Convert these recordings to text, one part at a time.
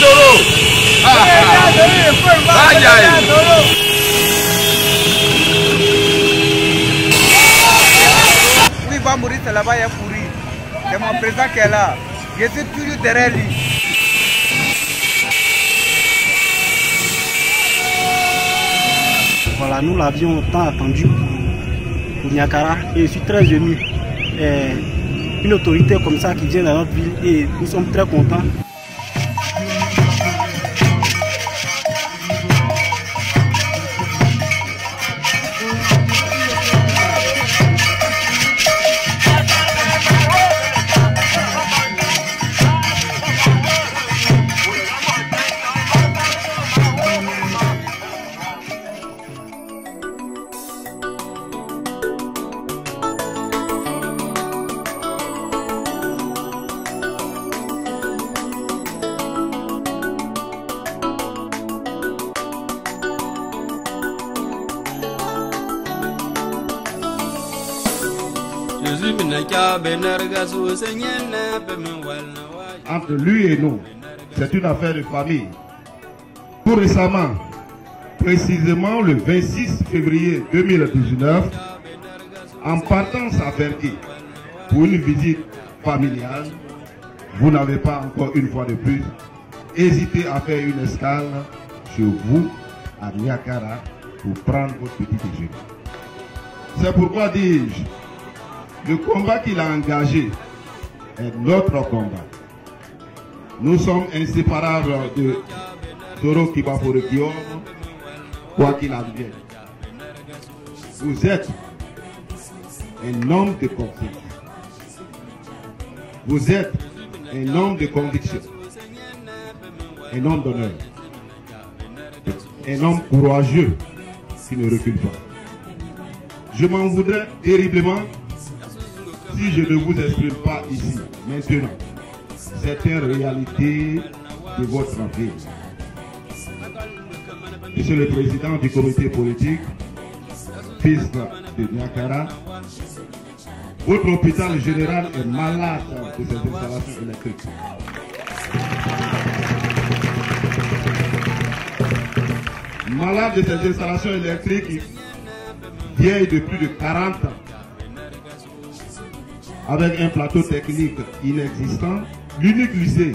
taureau. Aïe aïe. Oui, il va mourir, c'est là-bas, il est pourri. C'est mon président qui est là. Je suis toujours derrière lui. Voilà, nous l'avions tant attendu pour Niakara et je suis très ému. Une autorité comme ça qui vient dans notre ville et nous sommes très contents. Entre lui et nous, c'est une affaire de famille. Tout récemment, précisément le 26 février 2019, en partance à Verdi pour une visite familiale, vous n'avez pas encore une fois de plus hésité à faire une escale chez vous à Niakara pour prendre votre petit déjeuner. C'est pourquoi dis-je, le combat qu'il a engagé est notre combat. Nous sommes inséparables de Toro Kibafo Guillaume, quoi qu'il advienne. Vous êtes un homme de confiance. Vous êtes un homme de conviction. Un homme d'honneur. Un homme courageux qui ne recule pas. Je m'en voudrais terriblement si je ne vous exprime pas ici, maintenant, certaines réalités de votre vie. Monsieur le Président du comité politique, fils de Niakara, votre hôpital général est malade de ces installations électriques. Malade de ces installations électriques vieilles de plus de 40 ans. Avec un plateau technique inexistant, l'unique lycée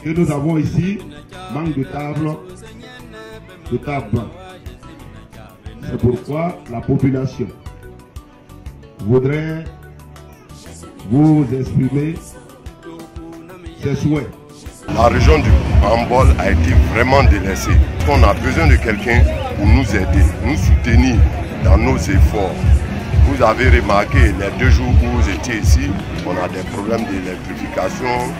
que nous avons ici manque de table blanche. C'est pourquoi la population voudrait vous exprimer ses souhaits. La région du Bambol a été vraiment délaissée. On a besoin de quelqu'un pour nous aider, nous soutenir dans nos efforts. Vous avez remarqué les 2 jours où vous étiez ici, on a des problèmes d'électrification,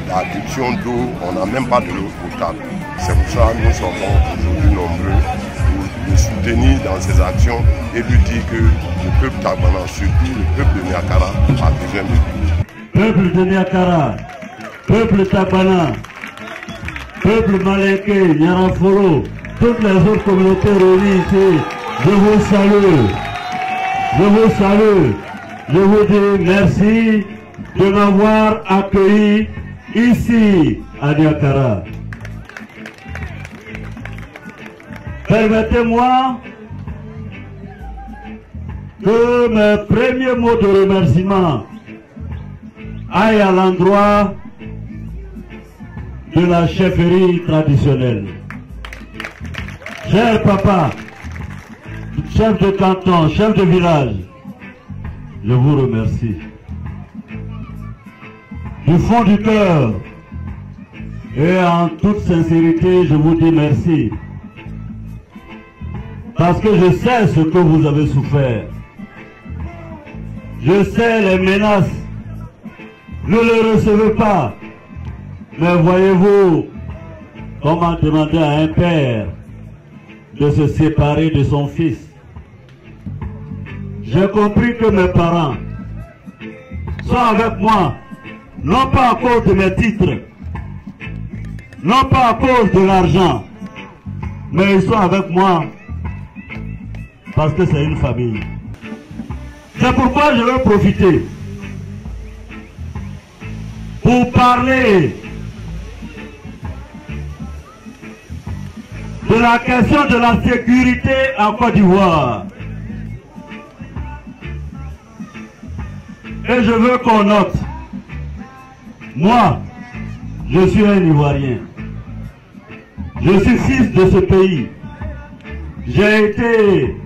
d'adduction d'eau, on n'a même pas de l'eau potable. C'est pour ça que nous sommes aujourd'hui nombreux pour le soutenir dans ses actions et lui dire que le peuple Tagbana, surtout le peuple de Niakara, a besoin de lui. Peuple de Niakara, peuple Tagbana, peuple Malinké, Nyarafolo, toutes les autres communautés réunies ici, je vous salue. Je vous salue, je vous dis merci de m'avoir accueilli ici à Niakara. Permettez-moi que mes premiers mots de remerciement aillent à l'endroit de la chefferie traditionnelle. Cher papa, chef de canton, chef de village, je vous remercie. Du fond du cœur et en toute sincérité, je vous dis merci. Parce que je sais ce que vous avez souffert. Je sais les menaces. Ne les recevez pas. Mais voyez-vous, comment demander à un père de se séparer de son fils? J'ai compris que mes parents sont avec moi, non pas à cause de mes titres, non pas à cause de l'argent, mais ils sont avec moi parce que c'est une famille. C'est pourquoi je vais profiter pour parler de la question de la sécurité en Côte d'Ivoire. Et je veux qu'on note, moi, je suis un Ivoirien. Je suis fils de ce pays. J'ai été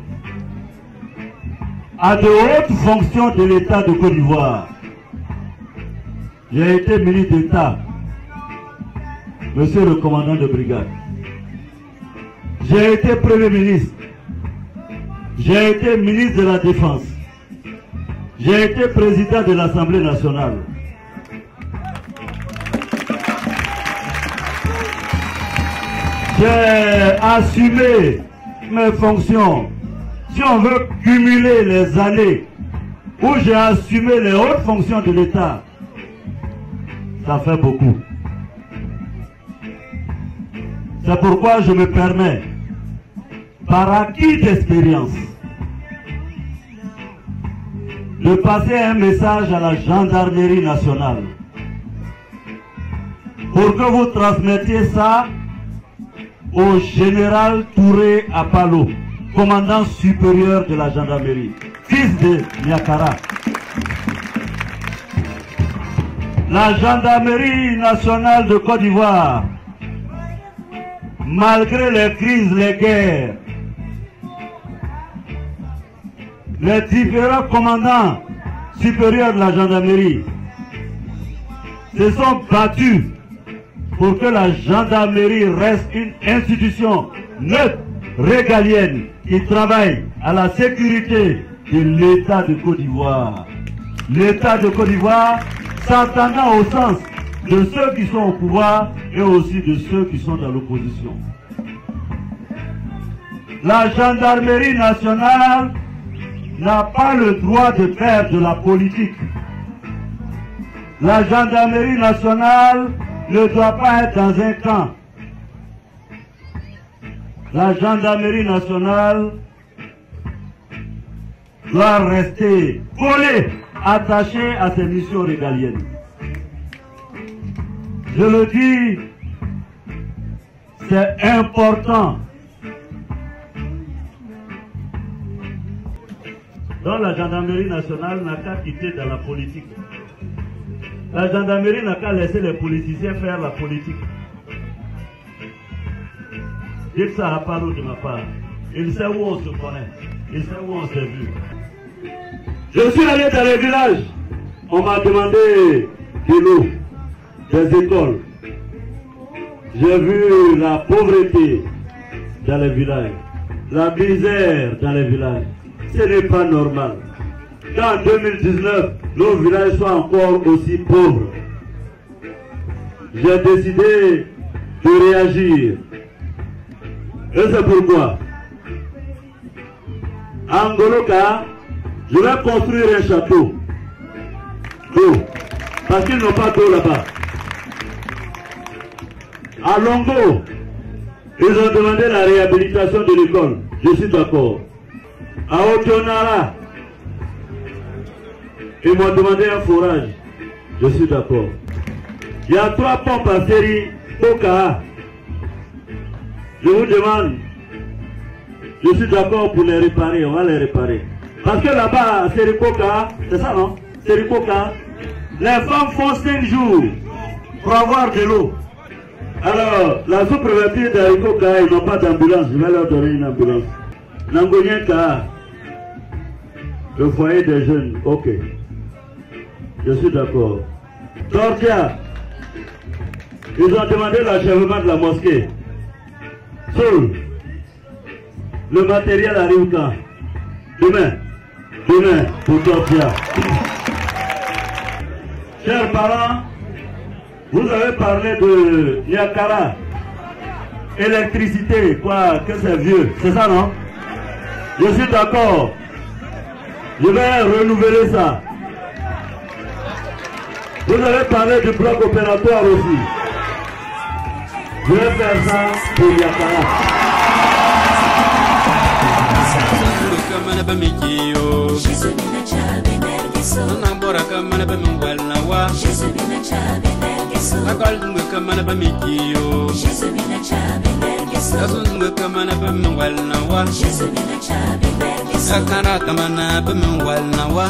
à de hautes fonctions de l'État de Côte d'Ivoire. J'ai été ministre d'État, monsieur le commandant de brigade. J'ai été Premier ministre. J'ai été ministre de la Défense. J'ai été président de l'Assemblée nationale. J'ai assumé mes fonctions. Si on veut cumuler les années où j'ai assumé les hautes fonctions de l'État, ça fait beaucoup. C'est pourquoi je me permets, par acquis d'expérience, de passer un message à la gendarmerie nationale pour que vous transmettiez ça au général Touré Apalo, commandant supérieur de la gendarmerie, fils de Niakara. La gendarmerie nationale de Côte d'Ivoire, malgré les crises, les guerres, les différents commandants supérieurs de la gendarmerie se sont battus pour que la gendarmerie reste une institution neutre, régalienne, qui travaille à la sécurité de l'État de Côte d'Ivoire. L'État de Côte d'Ivoire s'entendant au sens de ceux qui sont au pouvoir et aussi de ceux qui sont dans l'opposition. La gendarmerie nationale n'a pas le droit de faire de la politique. La gendarmerie nationale ne doit pas être dans un camp. La gendarmerie nationale doit rester collée, attachée à ses missions régaliennes. Je le dis, c'est important. Donc la gendarmerie nationale n'a qu'à quitter dans la politique. La gendarmerie n'a qu'à laisser les politiciens faire la politique. Dites ça à Palo de ma part. Il sait où on se connaît. Il sait où on s'est vu. Je suis allé dans les villages. On m'a demandé de l'eau, des écoles. J'ai vu la pauvreté dans les villages, la misère dans les villages. Ce n'est pas normal qu'en 2019, nos villages soient encore aussi pauvres. J'ai décidé de réagir. Et c'est pourquoi, à Ngoloka, je vais construire un château d'eau. Parce qu'ils n'ont pas d'eau là-bas. À Longo, ils ont demandé la réhabilitation de l'école. Je suis d'accord. À Otonara, ils m'ont demandé un forage. Je suis d'accord. Il y a 3 pompes à série Koka. Je vous demande, je suis d'accord pour les réparer, on va les réparer. Parce que là-bas, à Serikoka, c'est ça non? Serikoka, les femmes font 5 jours pour avoir de l'eau. Alors, la sous-préfecture d'Arikoka, ils n'ont pas d'ambulance, je vais leur donner une ambulance. Nangonienka, le foyer des jeunes, ok. Je suis d'accord. Tortia, ils ont demandé l'achèvement de la mosquée. Sol, le matériel arrive quand? Demain, pour Tortia. Chers parents, vous avez parlé de Niakara, électricité, quoi, que c'est vieux, c'est ça non? Je suis d'accord. Je vais renouveler ça. Vous avez parlé du bloc opératoire aussi. Je vais faire ça pour Niakara. Yazunga kamana bim walna wa. Sakana kamana bim walna wa.